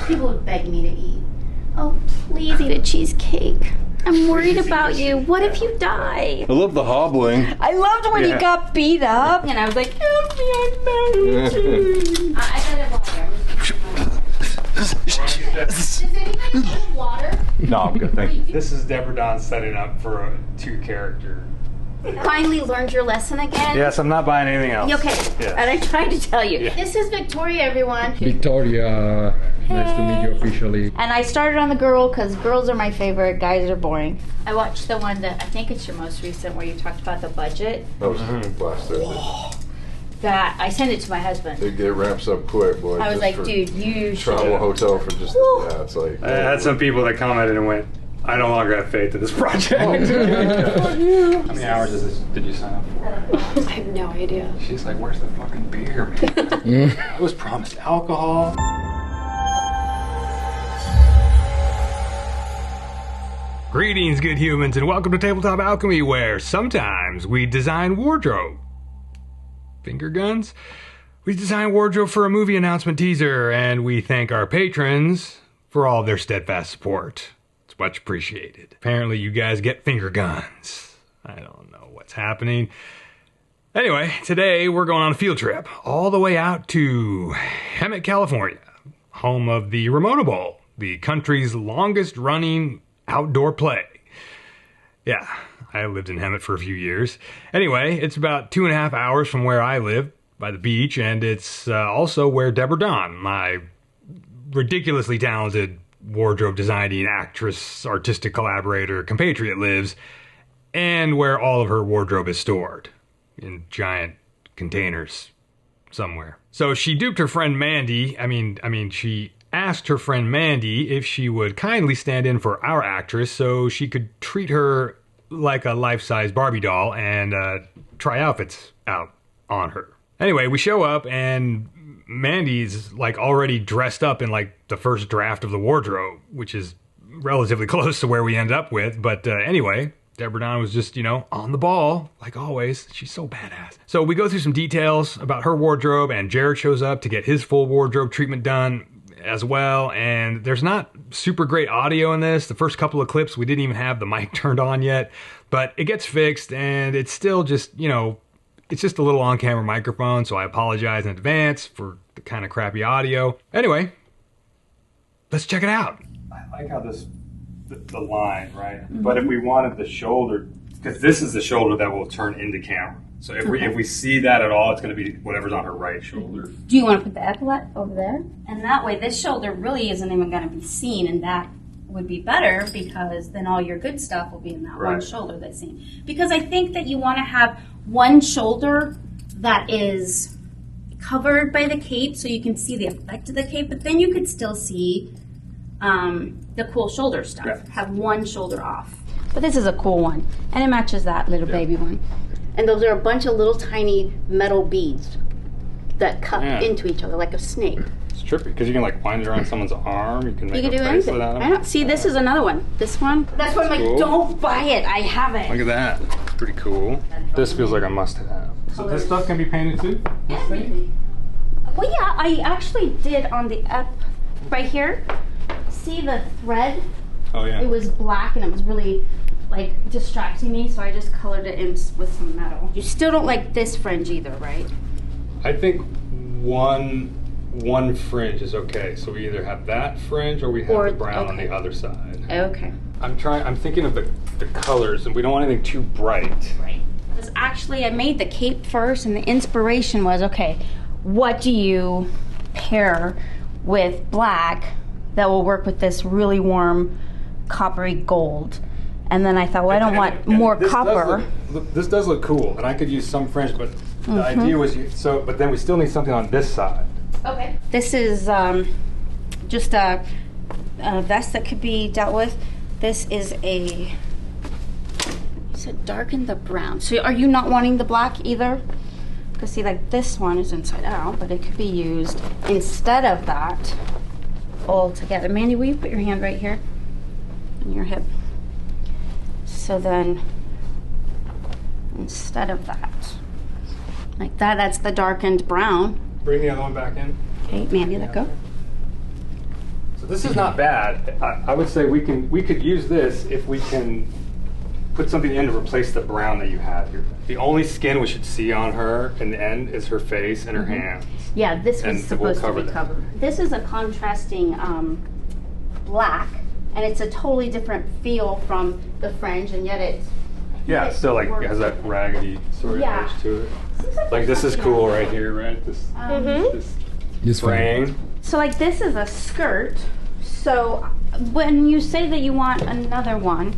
People would beg me to eat. Oh, please eat a cheesecake. I'm worried about you. What if you die? I love the hobbling. I loved when you got beat up. And I was like, help me, I'm married. I got water. Does anybody want water? No, I'm good, thank you. This is Debradawn setting up for a 2-character. Finally learned your lesson again? Yes, I'm not buying anything else. Okay, Yes. and I tried to tell you. Yeah. This is Victoria, everyone. Victoria, nice to meet you officially. And I started on the girl because girls are my favorite, guys are boring. I watched the one that, I think it's your most recent, where you talked about the budget. That was last Thursday. That, I sent it to my husband. It ramps up quick, boy. I was like, dude, you should. Travel hotel for just, yeah, it's like. I had some people that commented and went, I no longer have faith in this project. How many hours did you sign up for? I have no idea. She's like, where's the fucking beer, man? I was promised alcohol. Greetings, good humans, and welcome to Tabletop Alchemy, where sometimes we design wardrobe. Finger guns? We design wardrobe for a movie announcement teaser, and we thank our patrons for all their steadfast support. It's much appreciated. Apparently you guys get finger guns. I don't know what's happening. Anyway, today we're going on a field trip all the way out to Hemet, California, home of the Ramona Bowl, the country's longest running outdoor play. Yeah, I lived in Hemet for a few years. Anyway, it's about 2.5 hours from where I live, by the beach, and it's also where Debradawn, my ridiculously talented wardrobe designing actress, artistic collaborator, compatriot lives, and where all of her wardrobe is stored in giant containers somewhere. So she duped her friend Mandy. She asked her friend Mandy if she would kindly stand in for our actress so she could treat her like a life-size Barbie doll and try outfits out on her. Anyway, we show up and Mandy's like already dressed up in like the first draft of the wardrobe, which is relatively close to where we end up with. But anyway, Debradawn was just, on the ball, like always. She's so badass. So we go through some details about her wardrobe, and Jared shows up to get his full wardrobe treatment done as well. And there's not super great audio in this. The first couple of clips, we didn't even have the mic turned on yet, but it gets fixed, and it's still just, it's just a little on-camera microphone, so I apologize in advance for the kind of crappy audio. Anyway, let's check it out. I like how the line, right? Mm-hmm. But if we wanted the shoulder, because this is the shoulder that will turn into camera. So if we see that at all, it's going to be whatever's on her right shoulder. Do you want to put the epaulette over there? And that way, this shoulder really isn't even going to be seen, and that would be better because then all your good stuff will be in that one shoulder that's seen. Because I think that you want to have one shoulder that is covered by the cape so you can see the effect of the cape, but then you could still see the cool shoulder stuff. Yeah. Have one shoulder off. But this is a cool one, and it matches that little baby one. And those are a bunch of little tiny metal beads that cut into each other like a snake. It's trippy because you can like wind it around someone's arm. You can make do anything. I don't see. This is another one. This one. That's why I'm like, cool. Don't buy it. I have it. Look at that. It's pretty cool. This feels like a must-have. So this stuff can be painted too. Yeah. Well, yeah. I actually did on the up right here. See the thread? Oh yeah. It was black and it was really like distracting me, so I just colored it in with some metal. You still don't like this fringe either, right? I think one fringe is okay. So we either have that fringe or we have the brown on the other side. Okay. I'm thinking of the colors, and we don't want anything too bright. Right. Because actually I made the cape first, and the inspiration was, okay, what do you pair with black that will work with this really warm coppery gold? And then I thought, well, I don't want more copper. This does look cool, and I could use some fringe, but the idea was, but then we still need something on this side. Okay. This is just a vest that could be dealt with. This is you said darken the brown. So are you not wanting the black either? Because see, like this one is inside out, but it could be used instead of that all together. Mandy, will you put your hand right here on your hip? So then, instead of that, like that, that's the darkened brown. Bring the other one back in. Okay, Mandy, let go. So this is not bad. I would say we could use this if we can put something in to replace the brown that you have here. The only skin we should see on her in the end is her face and her hands. Yeah, this was And supposed we'll to be cover covered. This is a contrasting black, and it's a totally different feel from the fringe, and yet it's Yeah, it's still like works. it has that raggedy sort of Yeah. edge to it. Seems like Like there's this is something cool else. right here, right? This This one. frame. So like this is a skirt. So when you say that you want another one,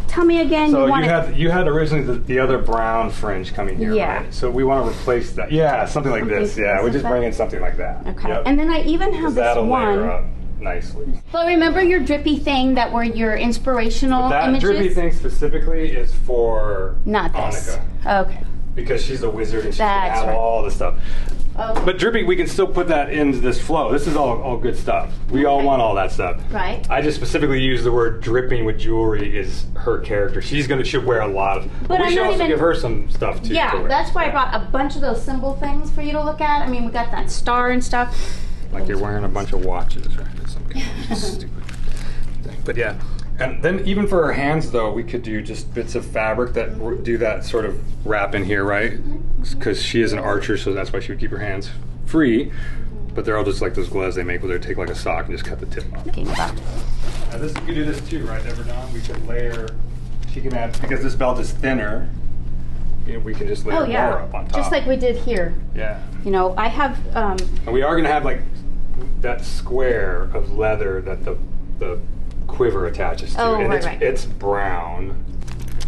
tell me again. So you want you had originally the other brown fringe coming here, Yeah. right? So we want to replace that. Yeah, something like this. Something Yeah, we just like bring that? in something like that. Okay. Yep. And then I even have 'Cause this that'll layer one. up nicely. So remember your drippy thing that were your inspirational That images? drippy thing specifically is for Not this. Annika, Okay. because she's a wizard and she can That's have right. all the stuff. Okay. But drippy, we can still put that into this flow. This is all good stuff. We all Okay. want all that stuff. Right. I just specifically use the word dripping with jewelry is her character. Should wear a lot of. But we I'm should not also even- give her some stuff too. Yeah, to wear. that's why I Yeah. brought a bunch of those symbol things for you to look at. I mean, we got that star and stuff. Like you're wearing a bunch of watches, right? It's some kind of stupid thing. But yeah. And then even for her hands, though, we could do just bits of fabric that do that sort of wrap in here, right? Because she is an archer, so that's why she would keep her hands free. But they're all just like those gloves they make where they take like a sock and just cut the tip off. Okay, bye. Now this, we could do this too, right, Debradawn? We could layer, she can add, because this belt is thinner, you know, we can just layer Oh yeah, more up on top. just like we did here. Yeah. You know, I have. And we are going to have like that square of leather that the quiver attaches to. Oh, and right. it's brown.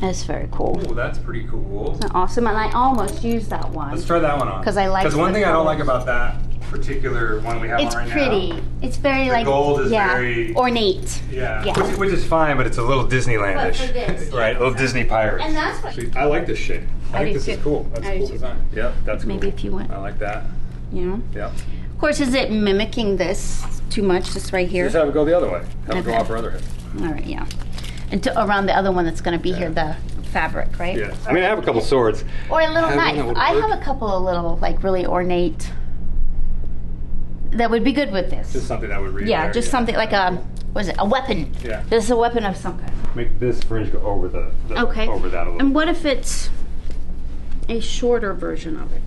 That's very cool. Oh, that's pretty cool. Awesome, and I almost used that one. Let's try that one on. 'Cause I like Because one the thing I don't like colors. about that particular one we have It's on right pretty. now. It's very like gold is yeah, very- ornate. Yeah, Yeah. which is fine, but it's a little Disneylandish. But for this, right, a little Disney Pirates. And that's what- See, I like this shape. I I think do this is too. cool. That's I a do cool too. design. Yep, that's Maybe cool. if you want. I like that. You know. Yep. Of course, is it mimicking this too much? This right here. Just have it go the other way. Have it go Okay. off her other hip. All right, yeah. And around the other one that's going to be here, the fabric, right? Yeah. I mean, I have a couple swords. Or a little I have one knife. that would I work. have a couple of little, like, really ornate. That would be good with this. Just something that would read. Yeah, there, just something like a, what is it? A weapon. Yeah. This is a weapon of some kind. Make this fringe go over the Okay. over that a little. And what if it's a shorter version of it?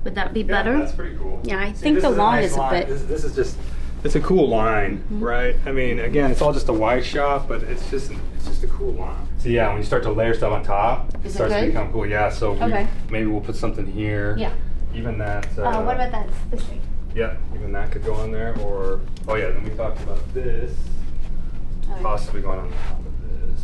Would that be better? Yeah, that's pretty cool. Yeah, I See, think this the is long nice is a line. bit. This is just. It's a cool line, right? I mean, again, it's all just a white shop, but it's just a cool line. So yeah, when you start to layer stuff on top, Is it starts to good? become cool. Yeah, so Okay. maybe we'll put something here. Yeah. Even that. What about that? This thing. Yeah, even that could go on there, or then we talked about this possibly going on the top of this.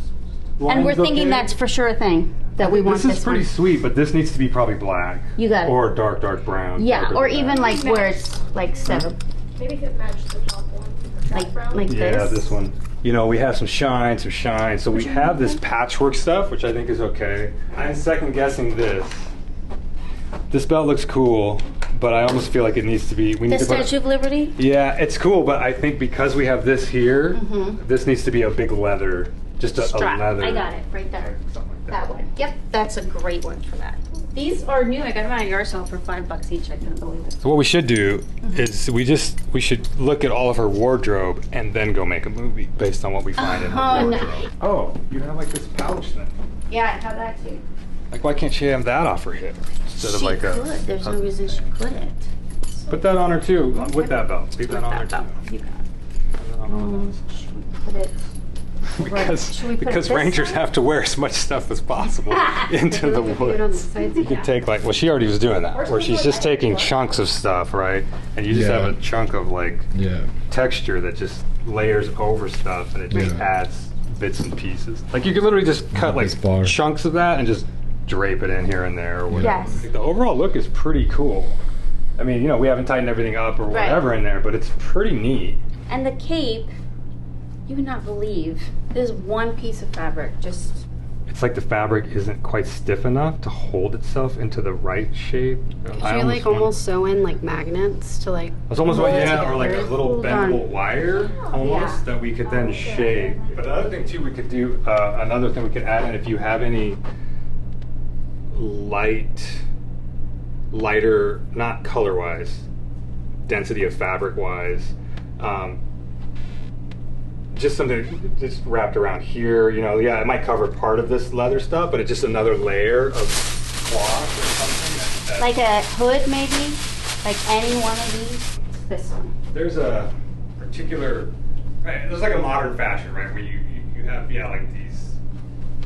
And we're Lines thinking okay? that's for sure a thing that we want This this is pretty one. sweet, but this needs to be probably black. You got it. Or dark brown. Yeah, darker or than even that. like where it's like seven, Maybe it could match the top one. like Yeah, this. this one. You know, we have some shine. So we have this patchwork stuff, which I think is okay. I'm second guessing this. This belt looks cool, but I almost feel like it needs to be. We need The to put. Statue of Liberty. Yeah, it's cool, but I think because we have this here, this needs to be a big leather, just a Strap. leather. I got it right there. Something like That one. Yep, that's a great one for that. These are new. I got them at a yard sale for $5 each. I couldn't believe it. So what we should do is we should look at all of her wardrobe and then go make a movie based on what we find in her Oh, no. wardrobe. Oh, you have like this pouch thing. Yeah, I have that too. Like, why can't she have that off her hip instead of She like could. There's no reason she couldn't. Put that on her too, with that belt. Leave that on her That belt. too. You got it. Should we put it? Should we put it Because this rangers side? have to wear as much stuff as possible into the woods. You could take like, well, she already was doing that, where she's just taking chunks of stuff, right? And you just Yeah. have a chunk of like Yeah. texture that just layers over stuff, and it just Yeah. adds bits and pieces. Like you could literally just cut like This bar. chunks of that and just drape it in here and there or whatever. Yes. Like, the overall look is pretty cool. I mean, you know, we haven't tightened everything up or Right. whatever in there, but it's pretty neat. And the cape, you would not believe, this one piece of fabric just. It's like the fabric isn't quite stiff enough to hold itself into the right shape. Should you like almost sew in like magnets to like? It's almost like, hold it yeah, or like a together? little Hold on. bendable wire almost Yeah. that we could then shape. But another thing too, we could do, another thing we could add in, if you have any lighter, not color-wise, density of fabric wise. Just something just wrapped around here, you know. Yeah, it might cover part of this leather stuff, but it's just another layer of cloth or something. Like a hood, maybe? Like any one of these? This one. There's a particular, right, there's like a modern fashion, right, where you have, yeah, like these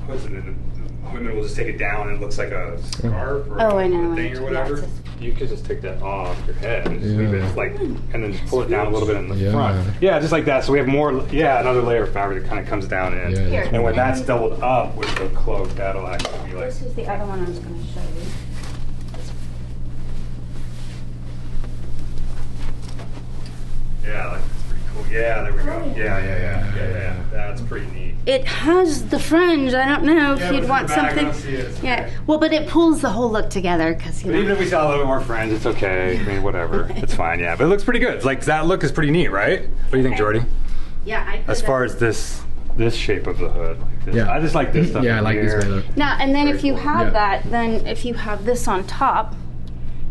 hoods, and then the women will just take it down and it looks like a scarf or I know. a thing or whatever. Yeah, you could just take that off your head and just Yeah. leave it like, and then just pull it down a little bit in the Yeah. front. Yeah, just like that. So we have more, yeah, another layer of fabric that kind of comes down in. Yeah, Here. And when that's doubled up with the cloak, that'll actually be like, This is the other one I was going to show you. yeah, like that's pretty cool. Yeah, there we go. Yeah. That's pretty neat. It has the fringe. I don't know if Yeah, you'd but want in the back, I something. don't see it. It's Yeah. okay. Well, but it pulls the whole look together because you But even know. if we saw a little bit more fringe, it's okay. I mean, whatever. It's fine, yeah. But it looks pretty good. It's like, that look is pretty neat, right? What do you think, Jordy? Yeah, I. As far as this shape of the hood. Like this. Yeah. I just like this stuff. Yeah, I in like this here. better. Now and then, Very if you cool. have Yeah. that, then if you have this on top,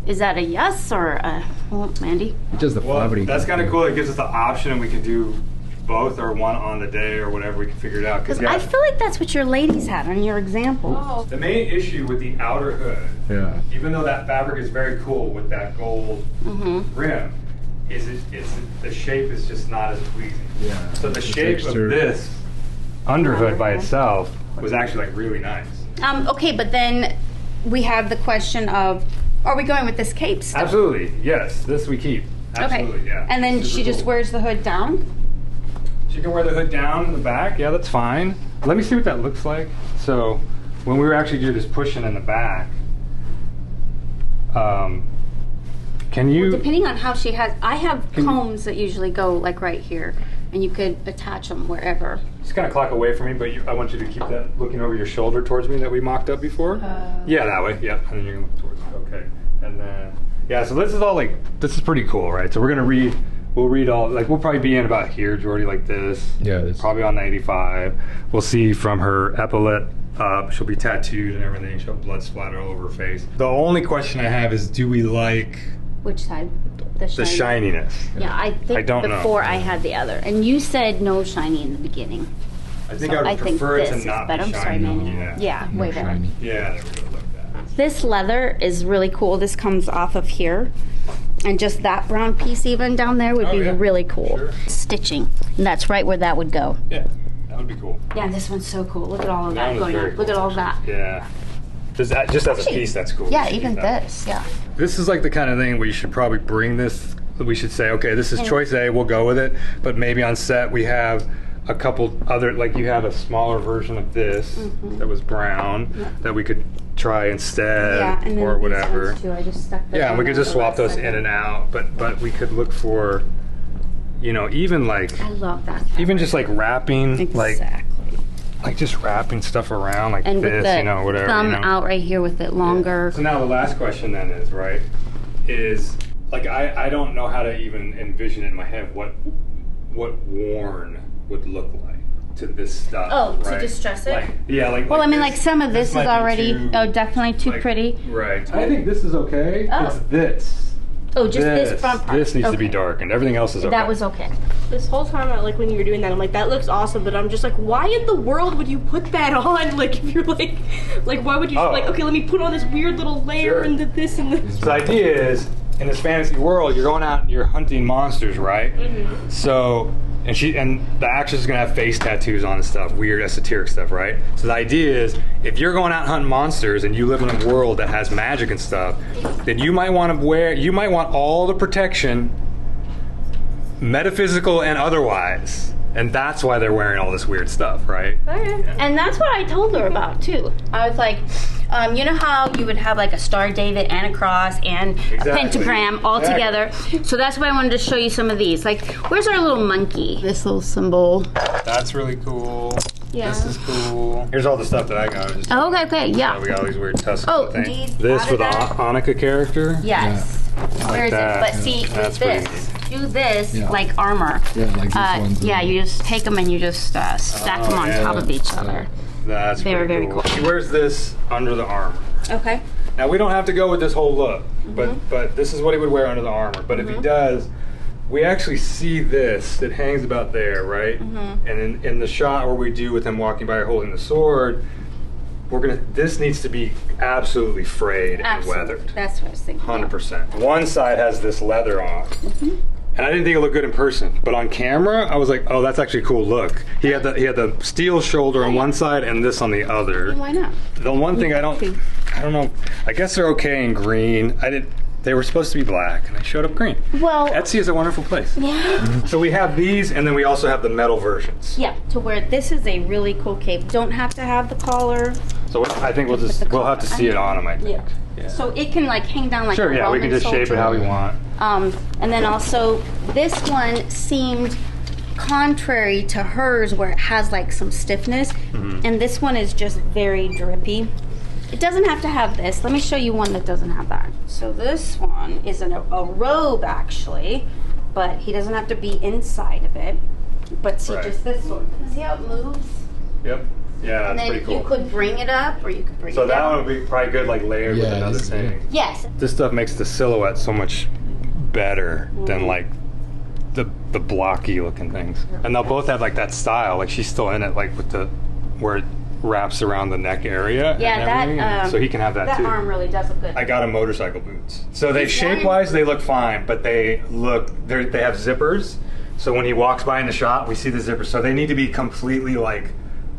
is that a yes or a? Well, Mandy. Just the Well, fabric. that's kind of cool. It gives us the option, and we can do both or one on the day or whatever. We can figure it out. Because I feel like that's what your ladies had on your example. The main issue with the outer hood, Yeah. even though that fabric is very cool with that gold Mm-hmm. rim, is the shape is just not as pleasing. Yeah. So the shape texture. of this underhood by Okay. itself was actually like really nice. Okay, but then we have the question of, are we going with this cape stuff? Absolutely, yes. This we keep. Absolutely, Okay. yeah. And then Super she just cool. wears the hood down. She can wear the hood down in the back. Yeah, that's fine. Let me see what that looks like. So when we were actually doing this pushing in the back, can you? Depending on how she has, I have Can you- combs that usually go like right here, and you could attach them wherever. Just kind of clock away from me, but I want you to keep that looking over your shoulder towards me that we mocked up before. Yeah, that way. Yep. And then you're gonna look towards me. Okay. And then yeah. So this is all like, this is pretty cool, right? So we're gonna read. We'll read all, like, we'll probably be in about here, Jordy, like this. Yeah, this. Probably on the 85. We'll see from her epaulette up, she'll be tattooed and everything. She'll have blood splatter all over her face. The only question I have is, do we like Which side? the shiny. shininess? Yeah, I think I don't know. before I had the other, and you said no shiny in the beginning. I think So I would I think prefer it this to is not better. be I'm sorry, shiny. man. Yeah. Yeah, way More better. shiny. Yeah, there we go, like that. This leather is really cool. This comes off of here. And just that brown piece even down there would Oh, be yeah. really cool. Sure. Stitching. And that's right where that would go. Yeah, that would be cool. Yeah, this one's so cool. Look at all of That that one's going very on. Look cool. at all that. Yeah. Just as a Actually, piece, that's cool. Yeah, We should even keep that. this. Yeah. This is like the kind of thing where you should probably bring this. We should say, okay, this is choice A, we'll go with it. But maybe on set we have a couple other, like you have a smaller version of this that was brown that we could try instead Yeah, and then or these whatever. ones too. I just stuck those Yeah, on we could there just the swap last those second. in and out. But we could look for, you know, even like, I love that. even just like wrapping, Exactly. like just wrapping stuff around like And with this, the you know, whatever. thumb you know? out right here with it longer. So now the last question then is, right, is like I don't know how to even envision in my head what worn would look like to this stuff. Oh, to right? distress it? Like, yeah, like. Well, like I mean, this- like some of this is might be already too, definitely too like, pretty. Right. I think this is okay. Oh. It's this. Oh, just this front part. This needs to be Okay. darkened. Everything else is okay. That was okay. This whole time, like when you were doing that, I'm like, that looks awesome, but I'm just like, why in the world would you put that on? Like, if you're like why would you Oh. like, okay, let me put on this weird little layer Sure. and this and this. So the idea is, in this fantasy world, you're going out and you're hunting monsters, right? Mm-hmm. So, and the actress is gonna have face tattoos on and stuff, weird esoteric stuff, right? So the idea is, if you're going out hunting monsters and you live in a world that has magic and stuff, then you might want all the protection, metaphysical and otherwise. And that's why they're wearing all this weird stuff, right? And that's what I told her about too. I was like, you know how you would have like a Star David and a cross and a Exactly. pentagram all Exactly. together. So that's why I wanted to show you some of these. Like, where's our little monkey? This little symbol. That's really cool. Yeah. This is cool. Here's all the stuff that I got. Just Oh, okay, yeah. we got all these weird tusks. Oh, things. geez, This how for did the that- Hanukkah character. Yes. Where is that. it? But see, That's with pretty this, do this Yeah. like armor. Yeah, like this one. Yeah, you just take them and you just stack them on yeah. top of each other. That's Very, pretty very cool. She wears this under the armor. Okay. Now we don't have to go with this whole look, but this is what he would wear under the armor. But if he does, we actually see this. It hangs about there, right? And in the shot where we do with him walking by holding the sword, this needs to be absolutely frayed and weathered. That's what I was thinking. 100%. One side has this leather on. And I didn't think it looked good in person, but on camera, I was like, "Oh, that's actually a cool look." He had the steel shoulder on one side and this on the other. Why not? The one thing I don't know. I guess they're okay in green. They were supposed to be black, and I showed up green. Well, Etsy is a wonderful place. Yeah. So we have these, and then we also have the metal versions. Yeah, to where this is a really cool cape. Don't have to have the collar. So I think we'll have to see it on him. I think. Yeah. So it can like hang down like Sure. a Yeah, we Roman can just shape it how we want. And then also this one seemed contrary to hers, where it has like some stiffness, and this one is just very drippy. It doesn't have to have this. Let me show you one that doesn't have that. So this one is a robe actually, but he doesn't have to be inside of it. But see, just this one. See how it moves? Yep. Yeah, And that's then pretty cool. you could bring it up, or you could bring it So that down. one would be probably good, like layered with another this is thing. good. Yes. This stuff makes the silhouette so much better than like the blocky looking things. And they'll both have like that style. Like she's still in it, like with the where it wraps around the neck area. Yeah, and that. everything. So he can have that too. That arm really does look good. I got him motorcycle boots. So they He's shape wise they look fine, but they have zippers. So when he walks by in the shot, we see the zippers. So they need to be completely like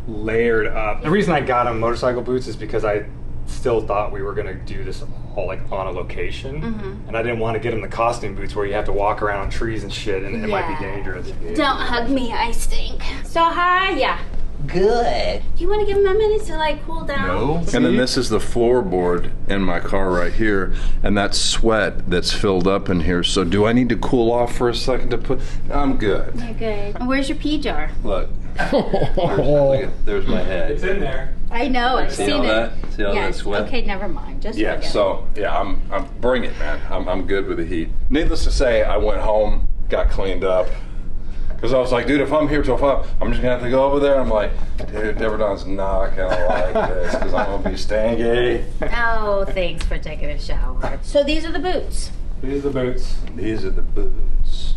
layered up. The reason I got him motorcycle boots is because I still thought we were gonna do this all like on a location, and I didn't want to get him the costume boots where you have to walk around on trees and shit, and it might be dangerous. Don't hug me, I stink. So hi, yeah. Good. Do you want to give him a minute to like cool down? No. And then this is the floorboard in my car right here, and that's sweat that's filled up in here. So do I need to cool off for a second to put? I'm good. You're good. And where's your pee jar? Look. Look at, there's my head. It's in there. I know, I've See seen all it. that? See all that sweat? Okay, never mind. Just Yeah, forget. so yeah, I'm bring it, man. I'm good with the heat. Needless to say, I went home, got cleaned up, because I was like, dude, if I'm here till 5, I'm just gonna have to go over there. I'm like, dude, Debradawn's not gonna like this because I'm gonna be stanky. Oh, thanks for taking a shower. So these are the boots. These are the boots. These are the boots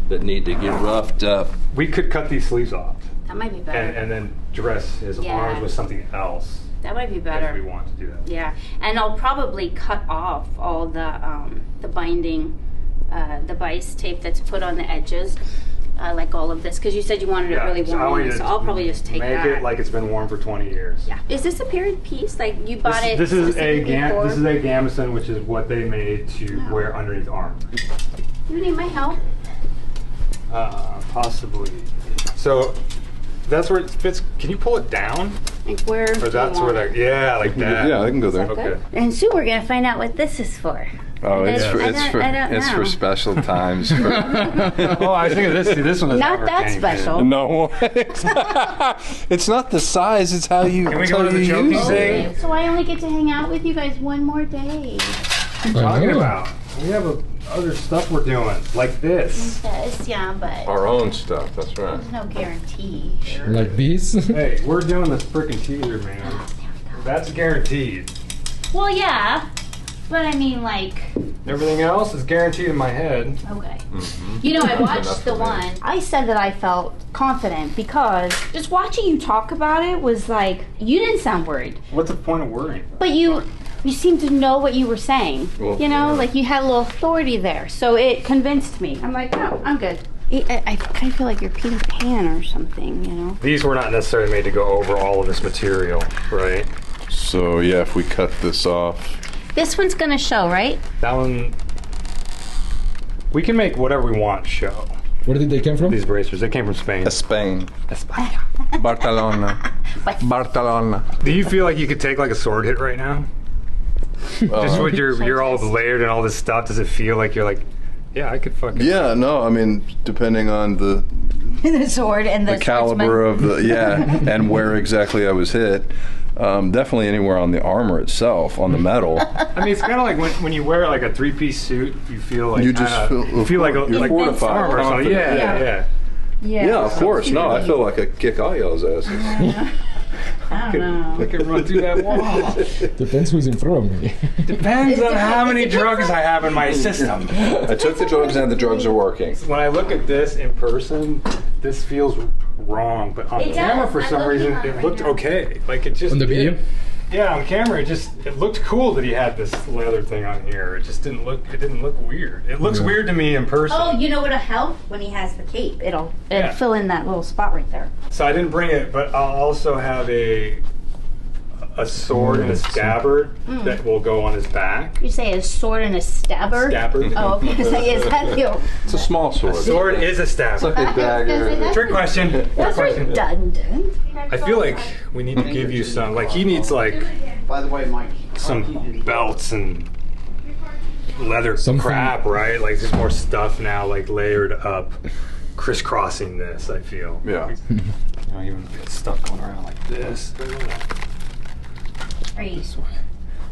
that need to get roughed up. We could cut these sleeves off That might be better. and then dress his Yeah. arms with something else That might be if better. we want to do that. Yeah, and I'll probably cut off all the binding, the bice tape that's put on the edges, like all of this, because you said you wanted it really so I want warm. you So to I'll probably just take make that. it like it's been worn for 20 years. Yeah. Is this a period piece? Like you bought it? This is a specifically for- this is a gambeson, which is what they made to wear underneath armor. You need my help. Possibly. So that's where it fits. Can you pull it down? Like where? Or that's where that? Yeah, like that. Yeah, I can go there. Okay. And soon we're gonna find out what this is for. Oh, it's I for don't- it's for I don't it's know. for special times. For, Oh, I think of this. See, this one is Not that special. no, it's not the size. It's how you. Can we it's go how to the you choking use thing? it. So I only get to hang out with you guys one more day. What are you talking about? We have other stuff we're doing, like this. Yes, yeah, but Our own stuff. That's right. there's no guarantee. Like this? Hey, we're doing this freaking teaser, man. That's guaranteed. Well, yeah, but I mean, like, Everything else is guaranteed in my head. okay. You know, I watched the one. I said that I felt confident because just watching you talk about it was like you didn't sound worried, What's the point of worrying? but you seemed to know what you were saying. Well, You know, yeah. like you had a little authority there, so it convinced me. I'm like, no, I'm good. I kind of feel like you're Peter Pan or something, you know. These were not necessarily made to go over all of this material, right? So yeah, if we cut this off, This one's gonna show, right? That one, we can make whatever we want show. Where did they come from? These bracers, they came from Spain. Spain, Barcelona, Barcelona. Do you feel like you could take like a sword hit right now? Just with you're all layered and all this stuff, does it feel like you're like, yeah, I could fucking. Yeah, no, I mean, depending on the The sword and the caliber of the and where exactly I was hit. Definitely anywhere on the armor itself, on the metal. I mean, it's kind of like when you wear like a 3-piece suit, you feel like You just feel like you're like fortified, armor. So confident. yeah. Yeah, of course. No, I feel like I kick all y'all's asses. I don't know. I can run through that wall. Depends who's in front of me. Depends on how many drugs I have in my system. I took the drugs and the drugs are working. When I look at this in person, this feels wrong, but on It camera does. for I'm some looking reason at it it right looked now. okay. Like it just On the did. video? Yeah, on camera it looked cool that he had this leather thing on here. It just didn't look weird. It looks weird to me in person. Oh, you know what'll help? When he has the cape. It'll Yeah. fill in that little spot right there. So I didn't bring it, but I'll also have a sword and a scabbard that will go on his back. You say a sword and a stabber? Scabbard. Oh, okay. So is that the It's a small sword. Sword is a stabber. Like a dagger. Trick question. That's redundant. I feel like we need to give you some. Like he needs like By the way, Mike. some belts and leather Something- crap, right? Like there's more stuff now, like layered up, crisscrossing this. I feel. Yeah. You know, even get stuff going around like this. Great.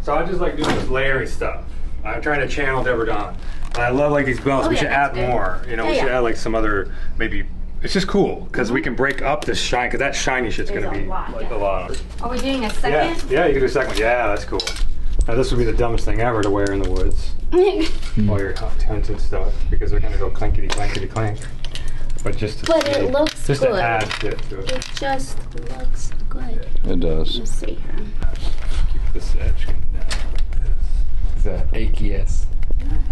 So I just like doing this layering stuff. I'm trying to channel Debradawn. And I love like these belts. Oh, We yeah, should that's add good. more. You know, we Yeah, should yeah. add like some other maybe. It's just cool because we can break up this shine because that shiny shit's There's gonna a be lot, like yeah. a lot. Are we doing a Yeah, second? yeah, you can do a second one. Yeah, that's cool. Now this would be the dumbest thing ever to wear in the woods while you're hunting stuff because they're gonna go clankety clankety clank. But just to But see, it looks just good. to add shit to it. It just looks good. It does. Let's see here. Keep this edge coming down like The AKS.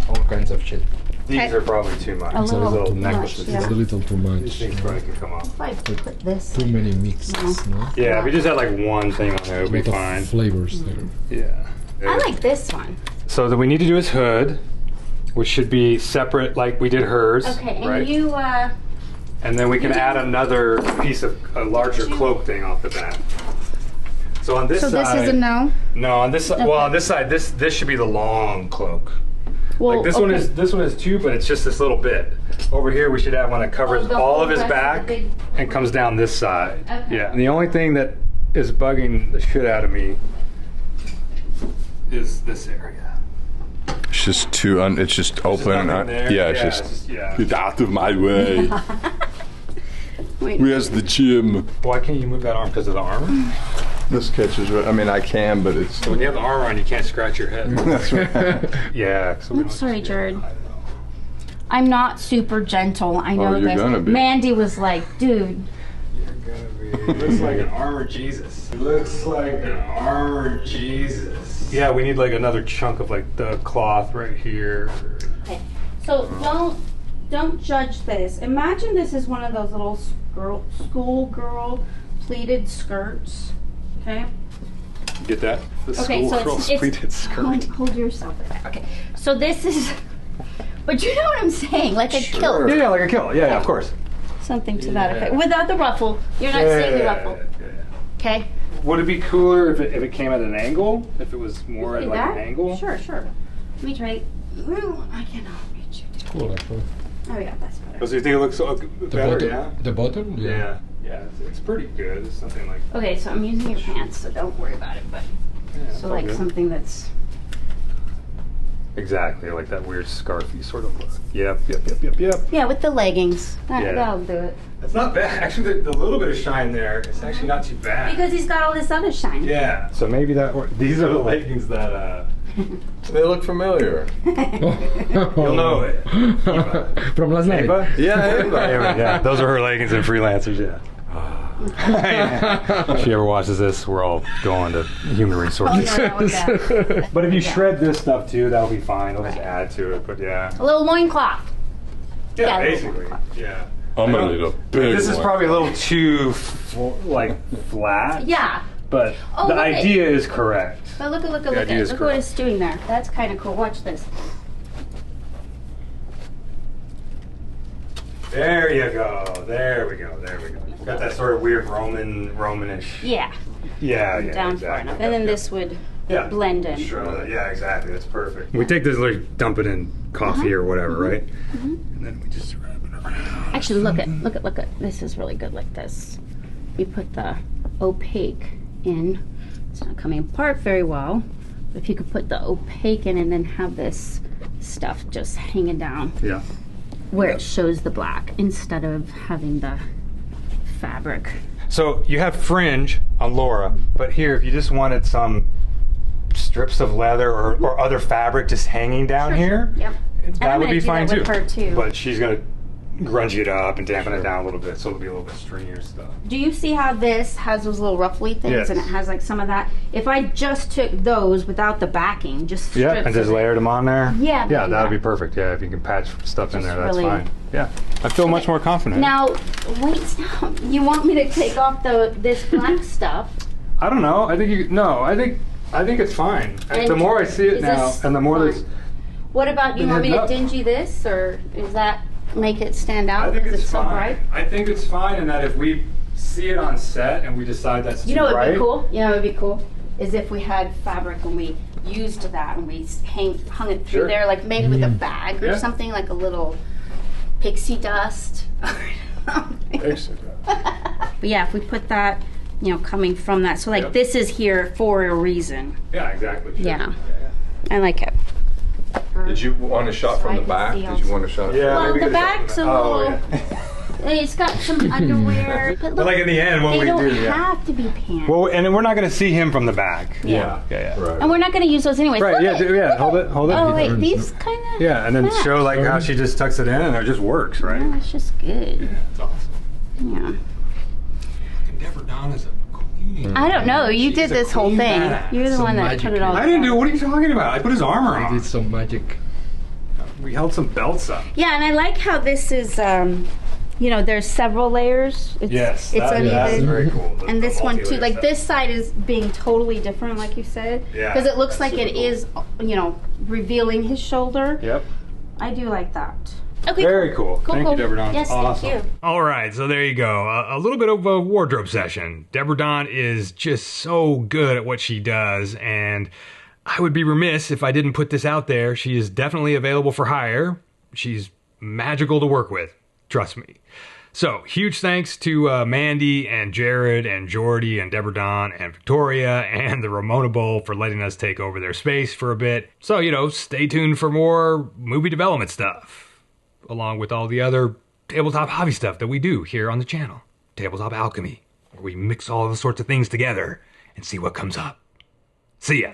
All kinds of shit. this. These are probably too much. A These little little too much, necklaces. yeah. It's a little too These much. things probably can come off. If I put this. Too many mixes, no? Yeah, if we just had like one thing on there, it A would be lot of fine. flavors there. Yeah. I like this one. So then we need to do his hood, which should be separate like we did hers. Okay, and right? you, And then we can You add did- another piece of a larger cloak thing off the back. So on this so side, this is a no? no, on this side. Well, Okay. on this side, this should be the long cloak. Well, Like this one is two, but it's just this little bit. Over here, we should have one that covers Oh, the all whole of his rest of the back big- and comes down this side. Okay. Yeah. And the only thing that is bugging the shit out of me is this area. It's just too. It's just open. Nothing there. Yeah. It's just. yeah. Get out of my way. Wait. Where's the gym? Why can't you move that arm because of the armor? This catches. I mean, I can, but it's. When you have the armor on, you can't scratch your head. That's right. Yeah. So we I'm don't- sorry, Jared. I'm not super gentle. I know you're this. gonna be. Mandy was like, dude. He looks like an armored Jesus. He looks like an armored Jesus. Yeah, we need like another chunk of like the cloth right here. Okay. So don't judge this. Imagine this is one of those little schoolgirl pleated skirts. Okay. Get that? The Okay, so schoolgirl's it's pleated skirt. hold yourself back. Okay. So this is, but you know what I'm saying, like a kilt, Yeah, like a kilt. Yeah, of course. something to that effect, without the ruffle. You're not seeing the ruffle. Okay. Would it be cooler if it came at an angle? If it was more at Like like that? an angle? Sure. Let me try. Ooh, I cannot reach it. Cool, actually. Oh yeah, that's better. So you think it looks The better? bottom? Yeah. The bottom? Yeah. Yeah. It's pretty good. It's something like. Okay, so I'm using your pants, so don't worry about it. But Yeah, it's so all like good. something that's. Exactly, like that weird scarfy sort of look. Yep. Yeah, with the leggings. Yeah. That'll do it. It's not bad. Actually, the little bit of shine there, it's actually not too bad. Because he's got all this other shine. Yeah. So maybe these are the leggings that They look familiar. you'll know it. From last night. Ava? Yeah. Yeah, those are her leggings and freelancers. Yeah. If she ever watches this, we're all going to human Oh, resources. no, not with that. But if you shred this stuff too, that'll be fine. I'll just add to it. But yeah. A little loincloth. Yeah, Yeah, basically. Yeah. I'm gonna need a big. This is one. probably a little too flat. Yeah. But Oh, the look at- idea is correct. But look idea is at what correct. it's doing there. That's kind of cool. Watch this. There you go. There we go. Got that sort of weird Romanish. Yeah. Yeah, Down far enough. And then this would blend in. Sure. Yeah, exactly. That's perfect. We take this, like, dump it in coffee or whatever, right? And then we just wrap it around. Actually, look at. This is really good like this. You put the opaque in. It's not coming apart very well. But if you could put the opaque in and then have this stuff just hanging down Yeah. where it shows the black instead of having the fabric. So you have fringe on Laura. But here, if you just wanted some strips of leather or other fabric just hanging down here, Yep. that would be fine that with her too. But she's gonna grunge it up and dampen it down a little bit, so it'll be a little bit stringier stuff. Do you see how this has those little ruffly things Yes. and it has like some of that? If I just took those without the backing, just Yeah, strips and just of it. layered them on there. Yeah, Yeah, maybe that would that. be perfect. Yeah, if you can patch stuff in Just there, that's really- fine. Yeah, I feel much more confident. Now, wait, stop. You want me to take off this black stuff? I don't know. I think it's fine. And the more I see it is now, this and the more fine? that's. What about, do you want me to Heads up. dingy this, or is that make it stand out I think because it's it's so fine. bright? I think it's fine in that if we see it on set and we decide that's You too know what would bright. be cool? You know what would be cool? Is if we had fabric and we used that and we hung it through Sure. there, like maybe with a bag or Yeah. something, like a little pixie dust. But yeah, if we put that, coming from that. So like Yep. this is here for a reason. Yeah, exactly. Sure. Yeah. I like it. Did you want a shot from the So I back? can see Did you want a shot? Yeah, Well, maybe the get a shot back's from a that. little. It's got some underwear. But look, like in the end, what they we don't do, yeah. have to be pants. Well, and we're not going to see him from the back. Yeah. Yeah. Right. And we're not going to use those anyways. Right. Look Yeah. at- Yeah. Hold it. Oh wait, these kind of. Yeah, and then show like how she just tucks it in, and it just works, right? Yeah, it's just good. It's awesome. Yeah. Debradawn is a queen. I don't know. You She's did a this whole queen thing. badass. You're the Some one that magic. put it all. I didn't do. What are you talking about? I put his armor I on. did some magic. We held some belts up. Yeah, and I like how this is. There's several layers. It's, Yes, it's that's uneven. very cool. And this one too, multi-layer like stuff. this side is being totally different, like you said. Yeah, Because it looks that's like it super cool. is, revealing his shoulder. Yep. I do like that. Okay. Very cool. Thank you, Debradawn. Yes, Awesome. thank you. All right, so there you go. A little bit of a wardrobe session. Debradawn is just so good at what she does, and I would be remiss if I didn't put this out there. She is definitely available for hire. She's magical to work with. Trust me. So, huge thanks to Mandy and Jared and Jordy and Debradawn and Victoria and the Ramona Bowl for letting us take over their space for a bit. So, stay tuned for more movie development stuff, along with all the other tabletop hobby stuff that we do here on the channel. Tabletop Alchemy, where we mix all the sorts of things together and see what comes up. See ya.